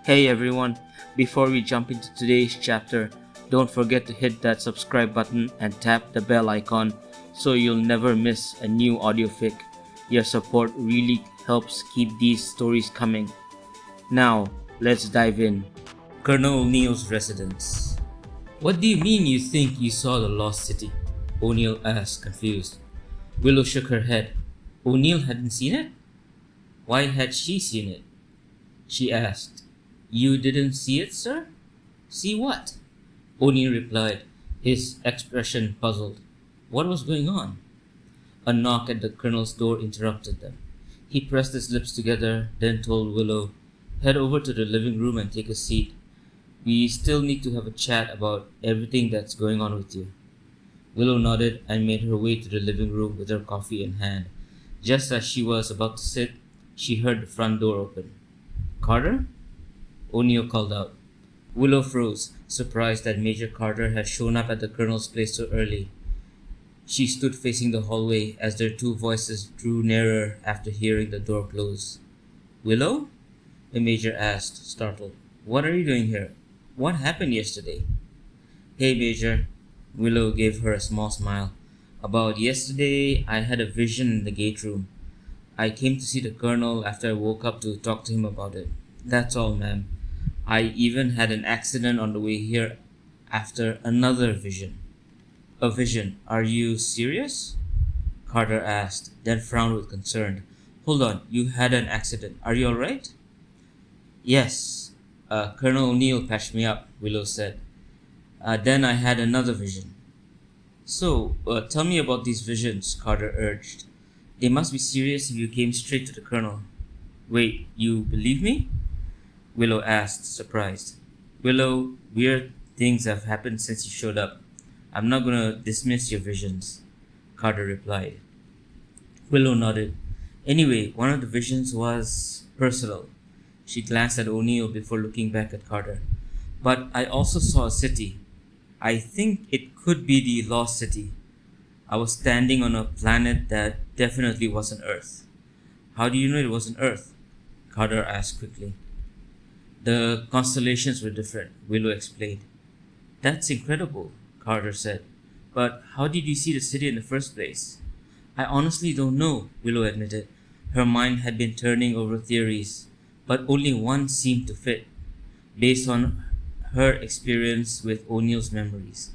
Hey everyone, before we jump into today's chapter, don't forget to hit that subscribe button and tap the bell icon so you'll never miss a new audiofic. Your support really helps keep these stories coming. Now, let's dive in. Colonel O'Neill's residence. What do you mean you think you saw the lost city? O'Neill asked, confused. Willow shook her head. O'Neill hadn't seen it? Why had she seen it? She asked. You didn't see it, sir? See what? O'Neill replied, his expression puzzled. What was going on? A knock at the colonel's door interrupted them. He pressed his lips together, then told Willow, Head over to the living room and take a seat. We still need to have a chat about everything that's going on with you. Willow nodded and made her way to the living room with her coffee in hand. Just as she was about to sit, she heard the front door open. Carter? O'Neill called out. Willow froze, surprised that Major Carter had shown up at the colonel's place so early. She stood facing the hallway as their two voices drew nearer after hearing the door close. Willow? The Major asked, startled. What are you doing here? What happened yesterday? Hey, Major. Willow gave her a small smile. About yesterday, I had a vision in the gate room. I came to see the colonel after I woke up to talk to him about it. That's all, ma'am. I even had an accident on the way here after another vision. A vision? Are you serious? Carter asked, then frowned with concern. Hold on, you had an accident. Are you alright? Yes. Colonel O'Neill patched me up, Willow said. Then I had another vision. So, tell me about these visions, Carter urged. They must be serious if you came straight to the colonel. Wait, you believe me? Willow asked, surprised. Willow, weird things have happened since you showed up. I'm not going to dismiss your visions, Carter replied. Willow nodded. Anyway, one of the visions was personal. She glanced at O'Neill before looking back at Carter. But I also saw a city. I think it could be the lost city. I was standing on a planet that definitely wasn't Earth. How do you know it wasn't Earth? Carter asked quickly. The constellations were different, Willow explained. That's incredible, Carter said. But how did you see the city in the first place? I honestly don't know, Willow admitted. Her mind had been turning over theories, but only one seemed to fit, based on her experience with O'Neill's memories.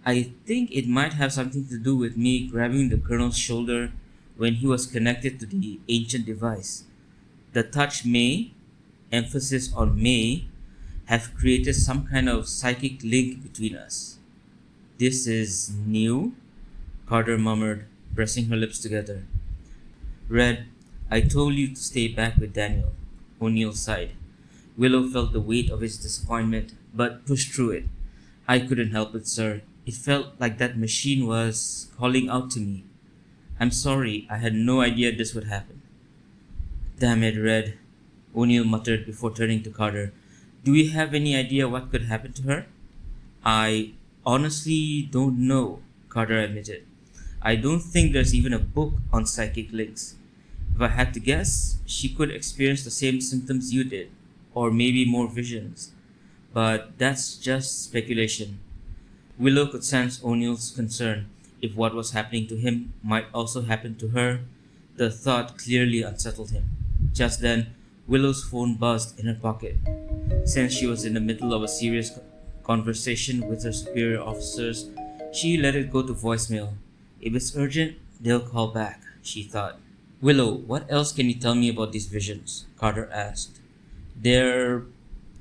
I think it might have something to do with me grabbing the colonel's shoulder when he was connected to the ancient device. The touch may, emphasis on may, have created some kind of psychic link between us. This is new, Carter murmured, pressing her lips together. Red, I told you to stay back with Daniel, O'Neill sighed. Willow felt the weight of his disappointment, but pushed through it. I couldn't help it, sir. It felt like that machine was calling out to me. I'm sorry, I had no idea this would happen. Damn it, Red, O'Neill muttered before turning to Carter. Do we have any idea what could happen to her? I honestly don't know, Carter admitted. I don't think there's even a book on psychic links. If I had to guess, she could experience the same symptoms you did, or maybe more visions. But that's just speculation. Willow could sense O'Neill's concern. If what was happening to him might also happen to her, the thought clearly unsettled him. Just then, Willow's phone buzzed in her pocket. Since she was in the middle of a serious conversation with her superior officers, she let it go to voicemail. If it's urgent, they'll call back, she thought. Willow, what else can you tell me about these visions? Carter asked. They're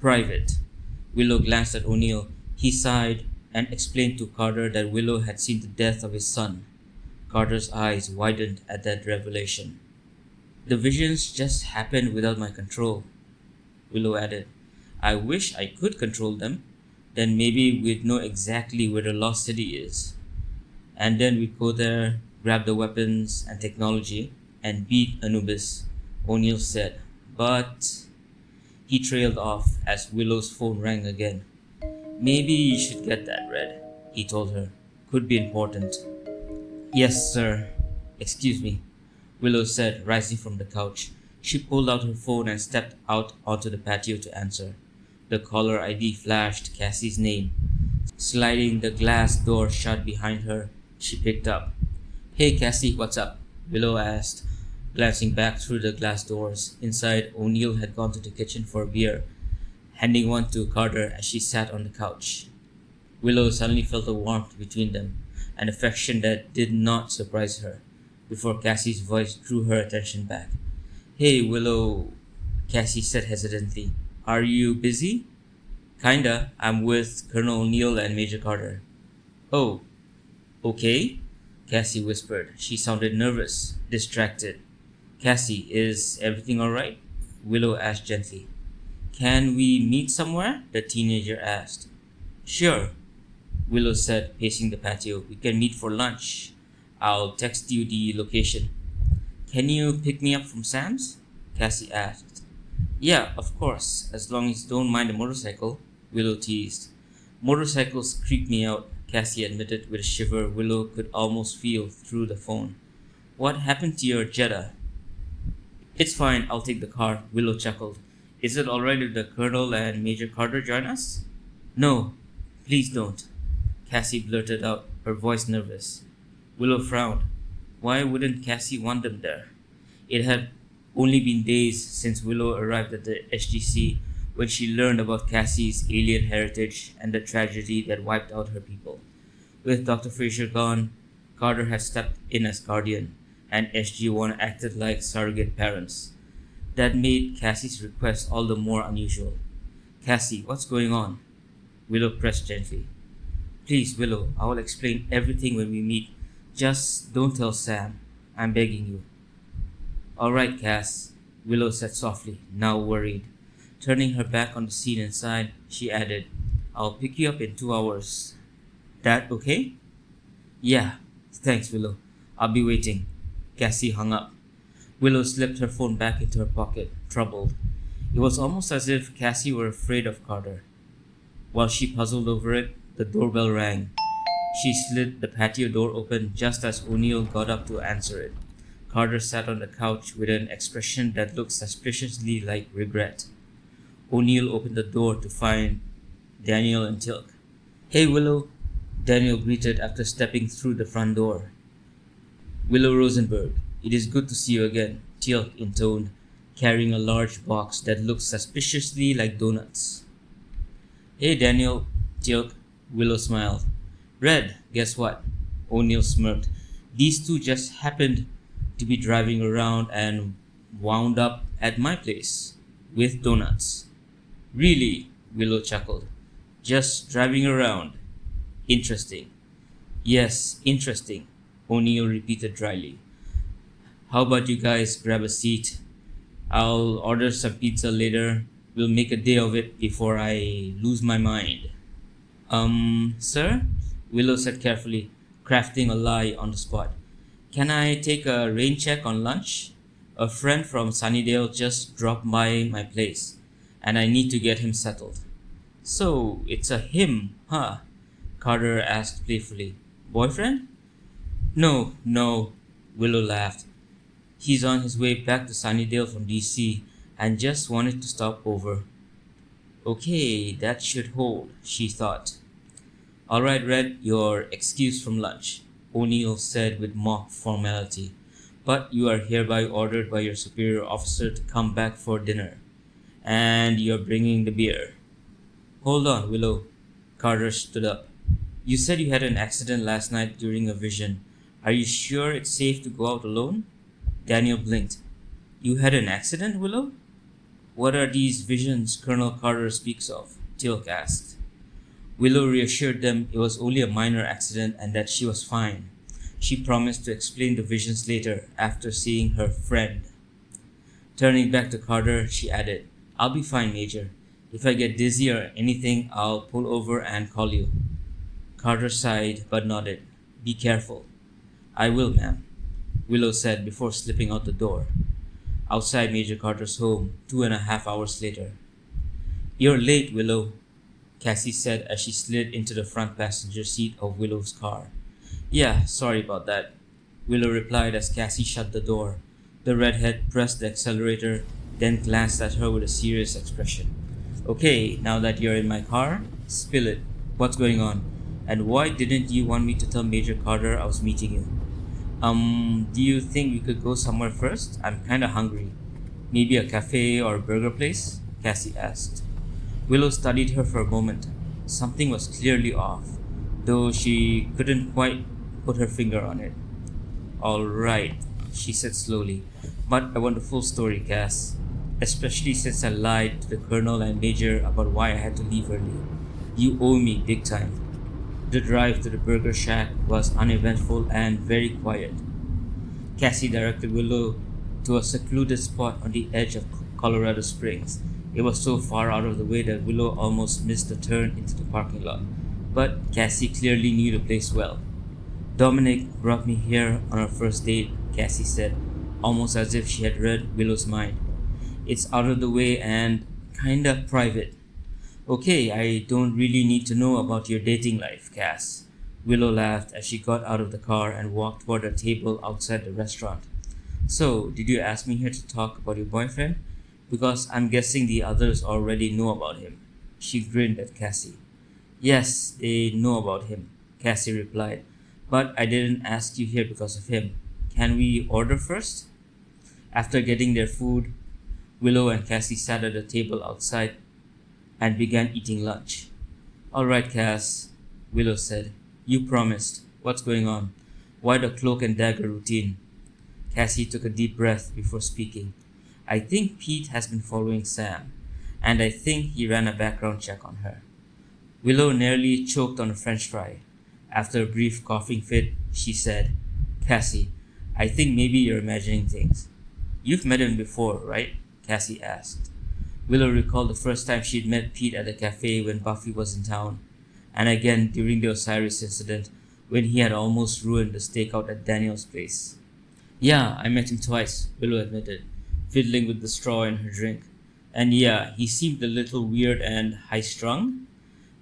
private. Willow glanced at O'Neill. He sighed and explained to Carter that Willow had seen the death of his son. Carter's eyes widened at that revelation. The visions just happened without my control, Willow added. I wish I could control them. Then maybe we'd know exactly where the lost city is. And then we'd go there, grab the weapons and technology, and beat Anubis, O'Neill said. But he trailed off as Willow's phone rang again. Maybe you should get that, Red, he told her. Could be important. Yes, sir. Excuse me, Willow said, rising from the couch. She pulled out her phone and stepped out onto the patio to answer. The caller ID flashed Cassie's name. Sliding the glass door shut behind her, she picked up. "Hey Cassie, what's up?" Willow asked, glancing back through the glass doors. Inside, O'Neill had gone to the kitchen for a beer, handing one to Carter as she sat on the couch. Willow suddenly felt a warmth between them, an affection that did not surprise her, before Cassie's voice drew her attention back. "Hey Willow," Cassie said hesitantly. "Are you busy?" "Kinda. I'm with Colonel O'Neill and Major Carter." "Oh, okay," Cassie whispered. She sounded nervous, distracted. "Cassie, is everything alright?" Willow asked gently. "Can we meet somewhere?" the teenager asked. "Sure," Willow said, pacing the patio. "We can meet for lunch. I'll text you the location." "Can you pick me up from Sam's?" Cassie asked. "Yeah, of course, as long as you don't mind a motorcycle," Willow teased. "Motorcycles creep me out," Cassie admitted with a shiver Willow could almost feel through the phone. "What happened to your Jetta?" "It's fine, I'll take the car," Willow chuckled. "Is it alright if the Colonel and Major Carter join us?" "No, please don't," Cassie blurted out, her voice nervous. Willow frowned. Why wouldn't Cassie want them there? It had only been days since Willow arrived at the SGC when she learned about Cassie's alien heritage and the tragedy that wiped out her people. With Dr. Fraiser gone, Carter had stepped in as guardian, and SG-1 acted like surrogate parents. That made Cassie's request all the more unusual. "Cassie, what's going on?" Willow pressed gently. "Please, Willow, I will explain everything when we meet. Just don't tell Sam. I'm begging you." "Alright, Cass," Willow said softly, now worried. Turning her back on the scene inside, she added, "I'll pick you up in 2 hours. That okay?" "Yeah, thanks, Willow. I'll be waiting." Cassie hung up. Willow slipped her phone back into her pocket, troubled. It was almost as if Cassie were afraid of Carter. While she puzzled over it, the doorbell rang. She slid the patio door open just as O'Neill got up to answer it. Carter sat on the couch with an expression that looked suspiciously like regret. O'Neill opened the door to find Daniel and Tilk. "Hey, Willow," Daniel greeted after stepping through the front door. "Willow Rosenberg, it is good to see you again," Tilk intoned, carrying a large box that looked suspiciously like donuts. "Hey, Daniel," Tilk, Willow smiled. "Red, guess what?" O'Neill smirked. "These two just happened to be driving around and wound up at my place with donuts." "Really?" Willow chuckled. "Just driving around. Interesting." "Yes, interesting," O'Neill repeated dryly. "How about you guys grab a seat? I'll order some pizza later. We'll make a day of it before I lose my mind." Sir?" Willow said carefully, crafting a lie on the spot. "Can I take a rain check on lunch? A friend from Sunnydale just dropped by my place, and I need to get him settled." "So, it's a him, huh?" Carter asked playfully. "Boyfriend?" No, Willow laughed. "He's on his way back to Sunnydale from DC and just wanted to stop over." "Okay, that should hold," she thought. "Alright, Red, you're excused from lunch," O'Neill said with mock formality. "But you are hereby ordered by your superior officer to come back for dinner. And you're bringing the beer." "Hold on, Willow." Carter stood up. "You said you had an accident last night during a vision. Are you sure it's safe to go out alone?" Daniel blinked. "You had an accident, Willow?" "What are these visions Colonel Carter speaks of?" Tilk asked. Willow reassured them it was only a minor accident and that she was fine. She promised to explain the visions later after seeing her friend. Turning back to Carter, she added, "I'll be fine, Major. If I get dizzy or anything, I'll pull over and call you." Carter sighed but nodded. "Be careful." "I will, ma'am," Willow said before slipping out the door. Outside Major Carter's home, 2.5 hours later. "You're late, Willow," Cassie said as she slid into the front passenger seat of Willow's car. "Yeah, sorry about that," Willow replied as Cassie shut the door. The redhead pressed the accelerator, then glanced at her with a serious expression. Okay, now that you're in my car, spill it. What's going on? And why didn't you want me to tell Major Carter I was meeting you? Do you think we could go somewhere first? I'm kinda hungry. Maybe a cafe or a burger place? Cassie asked. Willow studied her for a moment. Something was clearly off, though she couldn't quite put her finger on it. All right, she said slowly, but I want the full story, Cass. Especially since I lied to the colonel and major about why I had to leave early. You owe me big time. The drive to the burger shack was uneventful and very quiet. Cassie directed Willow to a secluded spot on the edge of Colorado Springs. It was so far out of the way that Willow almost missed the turn into the parking lot. But Cassie clearly knew the place well. Dominic brought me here on our first date, Cassie said, almost as if she had read Willow's mind. It's out of the way and kinda private. Okay, I don't really need to know about your dating life, Cass. Willow laughed as she got out of the car and walked toward a table outside the restaurant. So, did you ask me here to talk about your boyfriend? Because I'm guessing the others already know about him. She grinned at Cassie. Yes, they know about him, Cassie replied. But I didn't ask you here because of him. Can we order first? After getting their food, Willow and Cassie sat at a table outside and began eating lunch. All right, Cass, Willow said. You promised. What's going on? Why the cloak and dagger routine? Cassie took a deep breath before speaking. I think Pete has been following Sam, and I think he ran a background check on her. Willow nearly choked on a french fry. After a brief coughing fit, she said, Cassie, I think maybe you're imagining things. You've met him before, right? Cassie asked. Willow recalled the first time she'd met Pete at a cafe when Buffy was in town, and again during the Osiris incident when he had almost ruined the stakeout at Daniel's place. Yeah, I met him twice, Willow admitted, fiddling with the straw in her drink. And yeah, he seemed a little weird and high-strung,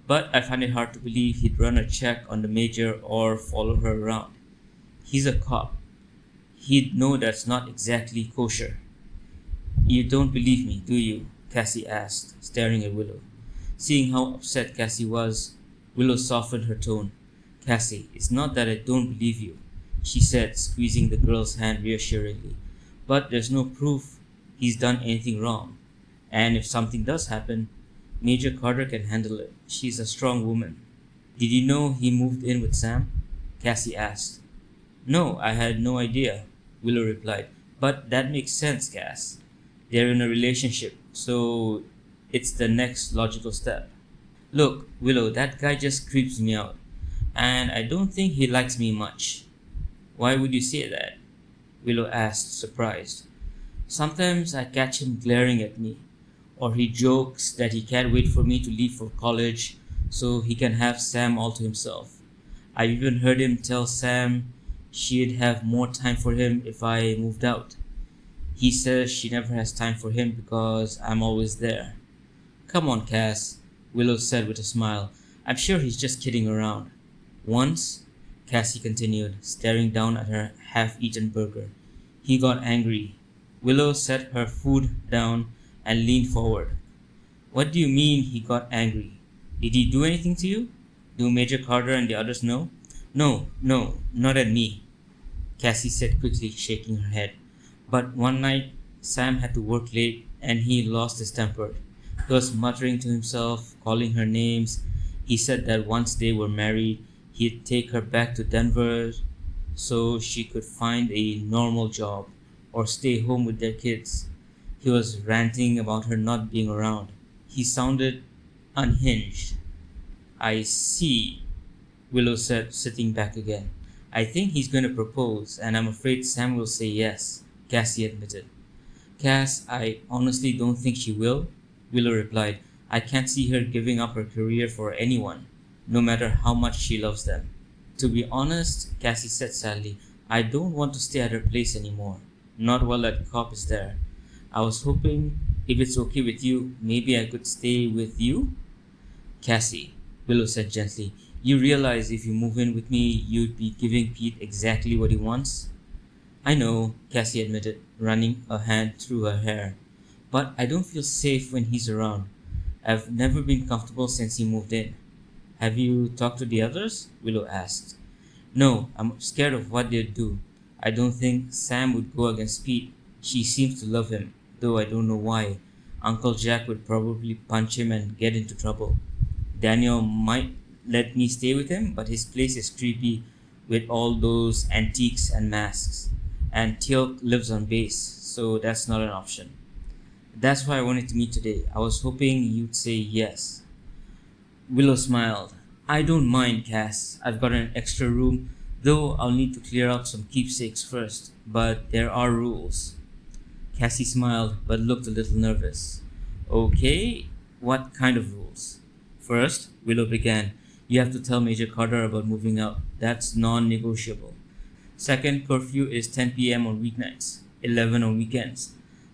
but I find it hard to believe he'd run a check on the major or follow her around. He's a cop. He'd know that's not exactly kosher. You don't believe me, do you? Cassie asked, staring at Willow. Seeing how upset Cassie was, Willow softened her tone. Cassie, it's not that I don't believe you, she said, squeezing the girl's hand reassuringly. But there's no proof he's done anything wrong. And if something does happen, Major Carter can handle it. She's a strong woman. Did you know he moved in with Sam? Cassie asked. No, I had no idea, Willow replied. But that makes sense, Cass. They're in a relationship, so it's the next logical step. Look, Willow, that guy just creeps me out, and I don't think he likes me much. Why would you say that? Willow asked, surprised. Sometimes I catch him glaring at me, or he jokes that he can't wait for me to leave for college so he can have Sam all to himself. I've even heard him tell Sam she'd have more time for him if I moved out. He says she never has time for him because I'm always there. Come on, Cass, Willow said with a smile. I'm sure he's just kidding around. Once, Cassie continued, staring down at her half-eaten burger, he got angry. Willow set her food down and leaned forward. What do you mean he got angry? Did he do anything to you? Do Major Carter and the others know? No, not at me, Cassie said quickly, shaking her head. But one night, Sam had to work late and he lost his temper. He was muttering to himself, calling her names. He said that once they were married, he'd take her back to Denver so she could find a normal job or stay home with their kids. He was ranting about her not being around. He sounded unhinged. I see, Willow said, sitting back again. I think he's going to propose, and I'm afraid Sam will say yes, Cassie admitted. Cass, I honestly don't think she will, Willow replied. I can't see her giving up her career for anyone, no matter how much she loves them. To be honest, Cassie said sadly, I don't want to stay at her place anymore, not while that cop is there. I was hoping, if it's okay with you, maybe I could stay with you? Cassie, Willow said gently, you realize if you move in with me, you'd be giving Pete exactly what he wants? I know, Cassie admitted, running a hand through her hair. But I don't feel safe when he's around. I've never been comfortable since he moved in. Have you talked to the others? Willow asked. No, I'm scared of what they'd do. I don't think Sam would go against Pete. She seems to love him, though I don't know why. Uncle Jack would probably punch him and get into trouble. Daniel might let me stay with him, but his place is creepy with all those antiques and masks. And Teal'c lives on base, so that's not an option. That's why I wanted to meet today. I was hoping you'd say yes. Willow smiled. I don't mind, Cass. I've got an extra room, though I'll need to clear out some keepsakes first. But there are rules. Cassie smiled, but looked a little nervous. Okay, what kind of rules? First, Willow began, you have to tell Major Carter about moving out. That's non-negotiable. Second, curfew is 10 p.m. on weeknights, 11 on weekends.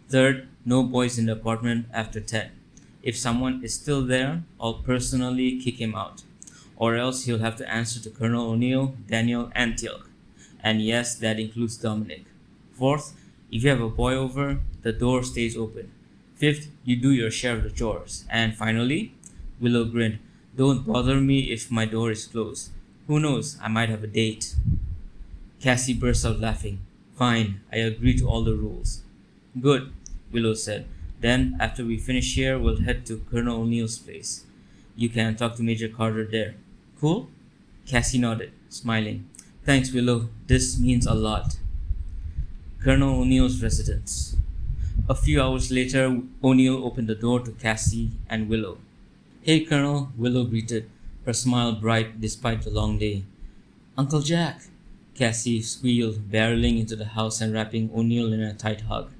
Third, no boys in the apartment after 10. If someone is still there, I'll personally kick him out. Or else he'll have to answer to Colonel O'Neill, Daniel, and Teal'c. And yes, that includes Dominic. Fourth, if you have a boy over, the door stays open. Fifth, you do your share of the chores. And finally, Willow grinned, don't bother me if my door is closed. Who knows, I might have a date. Cassie burst out laughing. Fine, I agree to all the rules. Good, Willow said. Then, after we finish here, we'll head to Colonel O'Neill's place. You can talk to Major Carter there. Cool? Cassie nodded, smiling. Thanks, Willow. This means a lot. Colonel O'Neill's residence. A few hours later, O'Neill opened the door to Cassie and Willow. Hey, Colonel, Willow greeted, her smile bright despite the long day. Uncle Jack, Cassie squealed, barreling into the house and wrapping O'Neill in a tight hug.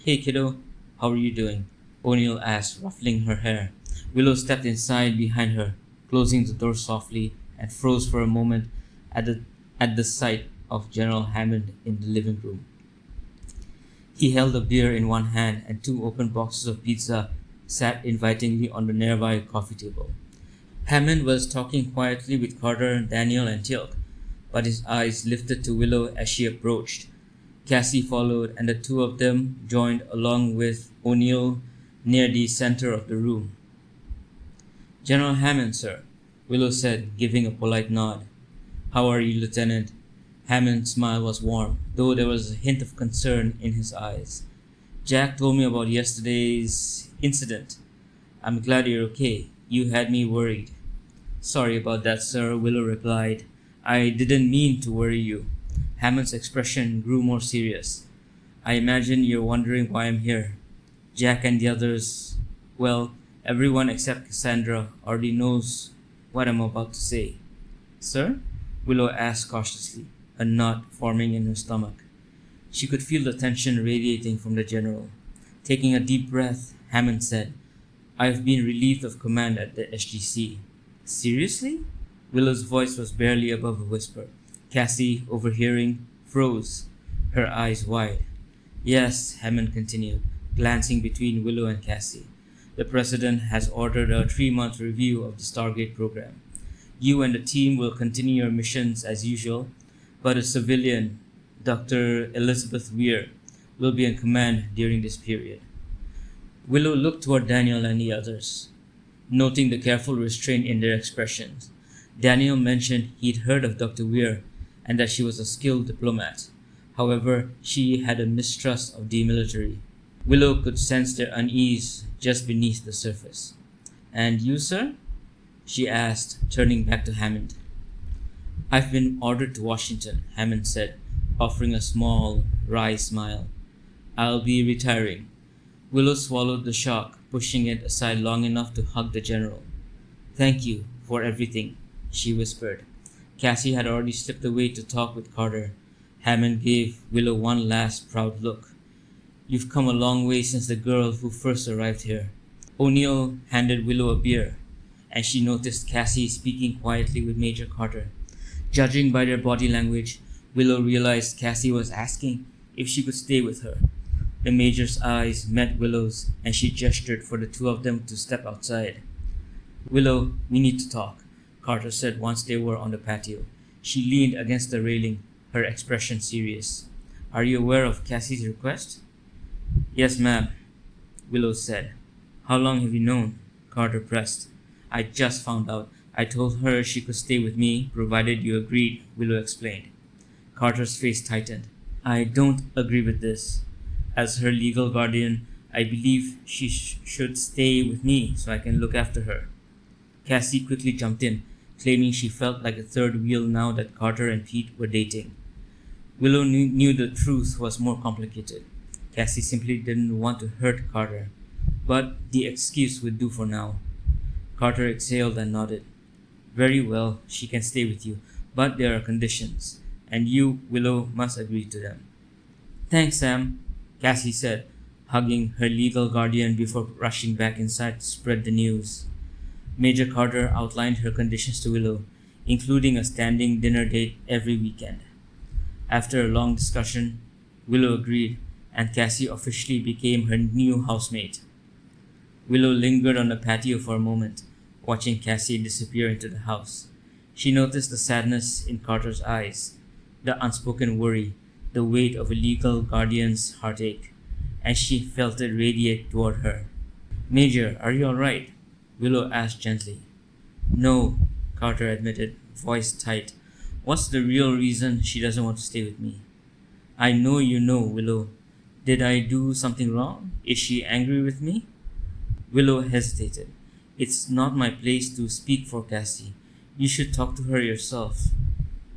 Hey, kiddo, how are you doing? O'Neill asked, ruffling her hair. Willow stepped inside behind her, closing the door softly, and froze for a moment at the sight of General Hammond in the living room. He held a beer in one hand and two open boxes of pizza sat invitingly on the nearby coffee table. Hammond was talking quietly with Carter, Daniel, and Teal'c, but his eyes lifted to Willow as she approached. Cassie followed, and the two of them joined along with O'Neill near the center of the room. General Hammond, sir, Willow said, giving a polite nod. How are you, Lieutenant? Hammond's smile was warm, though there was a hint of concern in his eyes. Jack told me about yesterday's incident. I'm glad you're okay. You had me worried. Sorry about that, sir, Willow replied. I didn't mean to worry you. Hammond's expression grew more serious. I imagine you're wondering why I'm here. Jack and the others, well, everyone except Cassandra already knows what I'm about to say. Sir? Willow asked cautiously, a knot forming in her stomach. She could feel the tension radiating from the general. Taking a deep breath, Hammond said, I've been relieved of command at the SGC. Seriously? Willow's voice was barely above a whisper. Cassie, overhearing, froze, her eyes wide. Yes, Hammond continued, glancing between Willow and Cassie. The President has ordered a 3-month review of the Stargate program. You and the team will continue your missions as usual, but a civilian, Dr. Elizabeth Weir, will be in command during this period. Willow looked toward Daniel and the others, noting the careful restraint in their expressions. Daniel mentioned he'd heard of Dr. Weir and that she was a skilled diplomat. However, she had a mistrust of the military. Willow could sense their unease just beneath the surface. And you, sir? She asked, turning back to Hammond. I've been ordered to Washington, Hammond said, offering a small, wry smile. I'll be retiring. Willow swallowed the shock, pushing it aside long enough to hug the general. Thank you for everything, she whispered. Cassie had already slipped away to talk with Carter. Hammond gave Willow one last proud look. You've come a long way since the girl who first arrived here. O'Neill handed Willow a beer, and she noticed Cassie speaking quietly with Major Carter. Judging by their body language, Willow realized Cassie was asking if she could stay with her. The Major's eyes met Willow's, and she gestured for the two of them to step outside. Willow, we need to talk, Carter said once they were on the patio. She leaned against the railing, her expression serious. Are you aware of Cassie's request? Yes, ma'am, Willow said. How long have you known? Carter pressed. I just found out. I told her she could stay with me, provided you agreed, Willow explained. Carter's face tightened. I don't agree with this. As her legal guardian, I believe she should stay with me so I can look after her. Cassie quickly jumped in, claiming she felt like a third wheel now that Carter and Pete were dating. Willow knew the truth was more complicated. Cassie simply didn't want to hurt Carter, but the excuse would do for now. Carter exhaled and nodded. Very well, she can stay with you, but there are conditions, and you, Willow, must agree to them. Thanks, Sam, Cassie said, hugging her legal guardian before rushing back inside to spread the news. Major Carter outlined her conditions to Willow, including a standing dinner date every weekend. After a long discussion, Willow agreed, and Cassie officially became her new housemate. Willow lingered on the patio for a moment, watching Cassie disappear into the house. She noticed the sadness in Carter's eyes, the unspoken worry, the weight of a legal guardian's heartache, and she felt it radiate toward her. Major, are you alright? Willow asked gently. No, Carter admitted, voice tight. What's the real reason she doesn't want to stay with me? I know you know, Willow. Did I do something wrong? Is she angry with me? Willow hesitated. It's not my place to speak for Cassie. You should talk to her yourself.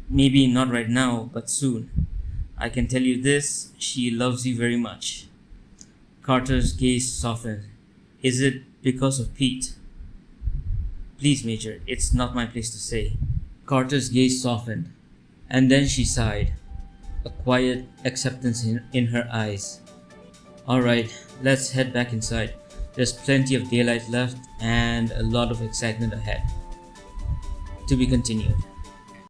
Maybe not right now, but soon. I can tell you this, she loves you very much. Carter's gaze softened. Is it because of Pete? Please, Major, it's not my place to say. Carter's gaze softened, and then she sighed, a quiet acceptance in her eyes. Alright, let's head back inside. There's plenty of daylight left and a lot of excitement ahead. To be continued.